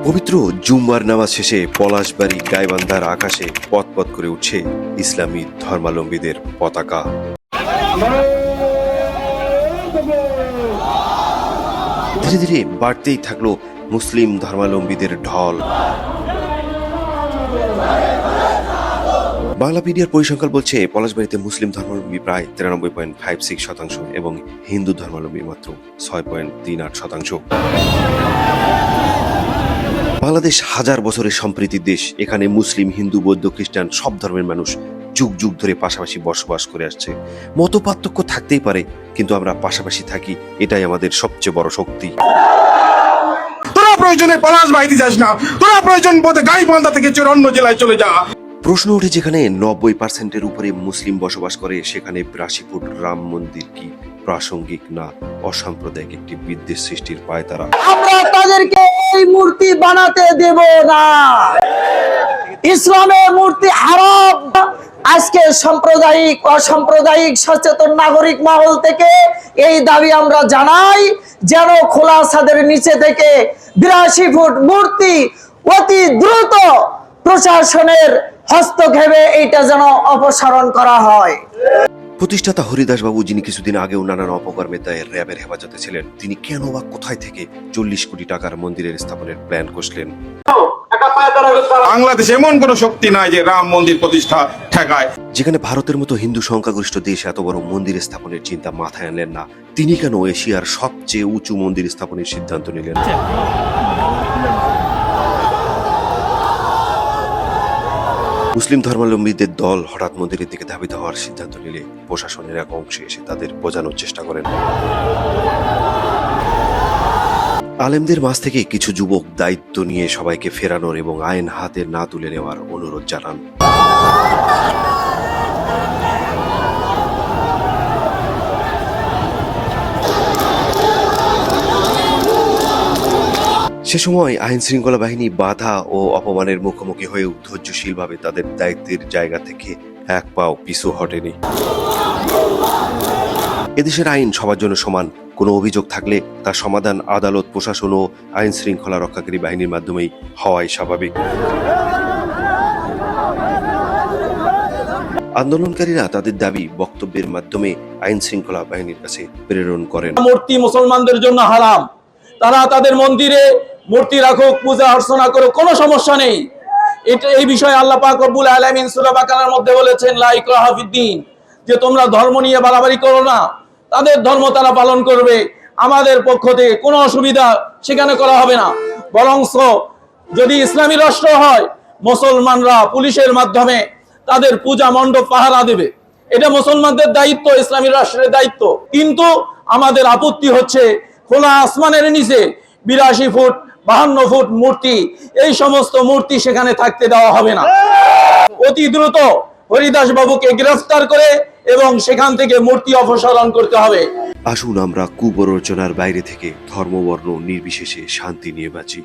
পবিত্র জুম্মার নামাজ শেষে পলাশবাড়ি গাইবান্ধার আকাশে পথ করে উঠছে ইসলামী ধর্মাবলম্বীদের পতাকা। ধীরে ধীরে বাড়তেই থাকলো মুসলিম ধর্মাবলম্বীদের ঢল। বাংলাপিডিয়ার পরিসংখ্যান বলছে পলাশবাড়িতে মুসলিম ধর্মাবলম্বী প্রায় 93.56% এবং হিন্দু ধর্মাবলম্বী মাত্র 6.38%। বাংলাদেশ হাজার বছরের সম্প্রীতির দেশ। এখানে মুসলিম, হিন্দু, বৌদ্ধ, খ্রিস্টান সব ধর্মের মানুষ যুগ যুগ ধরে পাশাপাশি বসবাস করে আসছে। মত পার্থক্য থাকতেই পারে, কিন্তু আমরা পাশাপাশি থাকি, এটাই আমাদের সবচেয়ে বড় শক্তি। তোরা প্রয়োজনে পলাশবাড়িতে যাস না, তোরা প্রয়োজন বোধে গাইবান্ধা থেকে অন্য জেলায় চলে যা। প্রশ্ন ওঠে, যেখানে 90% উপরে মুসলিম বসবাস করে সেখানে 82 ফুট রাম মন্দির কি প্রাসঙ্গিক না অসাম্প্রদায়িক একটি বিদ্বেষ সৃষ্টির পায়তারা? আমরা তাদেরকে এই মূর্তি বানাতে দেব না। ইসলামের মূর্তি হারাম। আজকে সাম্প্রদায়িক অসাম্প্রদায়িক সচেতন নাগরিক মহল থেকে এই দাবি আমরা জানাই, যেন খোলা ছাদের নিচে থেকে 82 ফুট মূর্তি অতি দ্রুত প্রশাসনের হস্তক্ষেপে এইটা যেন অপসারণ করা হয়। প্রতিষ্ঠাতা হরিদাস বাবু, যিনি কিছুদিন আগেও নানান অপকর্মে দায়ে র্যাবের হেফাজতে ছিলেন, তিনি কেন বা কোথায় থেকে 40 কোটি টাকার মন্দিরের স্থাপনের প্ল্যান কষলেন? বাংলাদেশ এমন কোন শক্তি নাই যে রাম মন্দির প্রতিষ্ঠা ঠেকায়। যেখানে ভারতের মতো হিন্দু সংখ্যাগরিষ্ঠ দেশ এত বড় মন্দির স্থাপনের চিন্তা মাথায় আনলেন না, তিনি কেন এশিয়ার সবচেয়ে উঁচু মন্দির স্থাপনের সিদ্ধান্ত নিলেন? মুসলিম ধর্মাবলম্বীদের দল হঠাৎ মন্দিরের দিকে ধাবিত হওয়ার সিদ্ধান্ত নিলে প্রশাসনের এক অংশে এসে তাদের বোঝানোর চেষ্টা করেন। আলেমদের মাঝ থেকে কিছু যুবক দায়িত্ব নিয়ে সবাইকে ফেরানোর এবং আইন হাতে না তুলে নেওয়ার অনুরোধ জানান। সে সময় আইন শৃঙ্খলা বাহিনী বাধা ও অপমানের মুখোমুখি হয়েও ধৈর্যশীলভাবে তাদের দায়িত্বের জায়গা থেকে এক পাও পিছু হটেনি। এদেশের আইন সবার জন্য সমান। কোনো অভিযোগ থাকলে তার সমাধান আদালত, প্রশাসন ও আইন শৃঙ্খলা রক্ষাকারী বাহিনীর মাধ্যমেই হওয়াই স্বাভাবিক। আন্দোলনকারীরা তাদের দাবি বক্তব্যের মাধ্যমে আইন শৃঙ্খলা বাহিনীর কাছে প্রেরণ করেন। মূর্তি মুসলমানদের জন্য হারাম। তারা তাদের মন্দিরে মূর্তি রাখুক, পূজা অর্চনা করুক, কোনো সমস্যা নেই। এই বিষয়ে আল্লাহ পাক রব্বুল আলামিন সূরা বাকারার মধ্যে বলেছেন, লা ইকরাহা ফিদ্দীন, যে তোমরা ধর্ম নিয়ে বাড়াবাড়ি করো না। তাদের ধর্ম তারা পালন করবে, আমাদের পক্ষ থেকে কোনো অসুবিধা সেখানে করা হবে না। বরঞ্চ যদি ইসলামী রাষ্ট্র হয়, মুসলমানরা পুলিশের মাধ্যমে তাদের পূজা মণ্ডপ পাহারা দেবে। এটা মুসলমানদের দায়িত্ব, ইসলামী রাষ্ট্রের দায়িত্ব। কিন্তু আমাদের আপত্তি হচ্ছে খোলা আসমানের নিচে 82 ফুট 52 ফুট মূর্তি, এই সমস্ত মূর্তি সেখানে থাকতে দেওয়া হবে না। অতি দ্রুত হরিদাস বাবুকে গ্রেফতার করে এবং সেখান থেকে মূর্তি অপসারণ করতে হবে। আসুন আমরা কুপ্ররোচনার বাইরে থেকে ধর্মবর্ণ নির্বিশেষে শান্তি নিয়ে বাঁচি।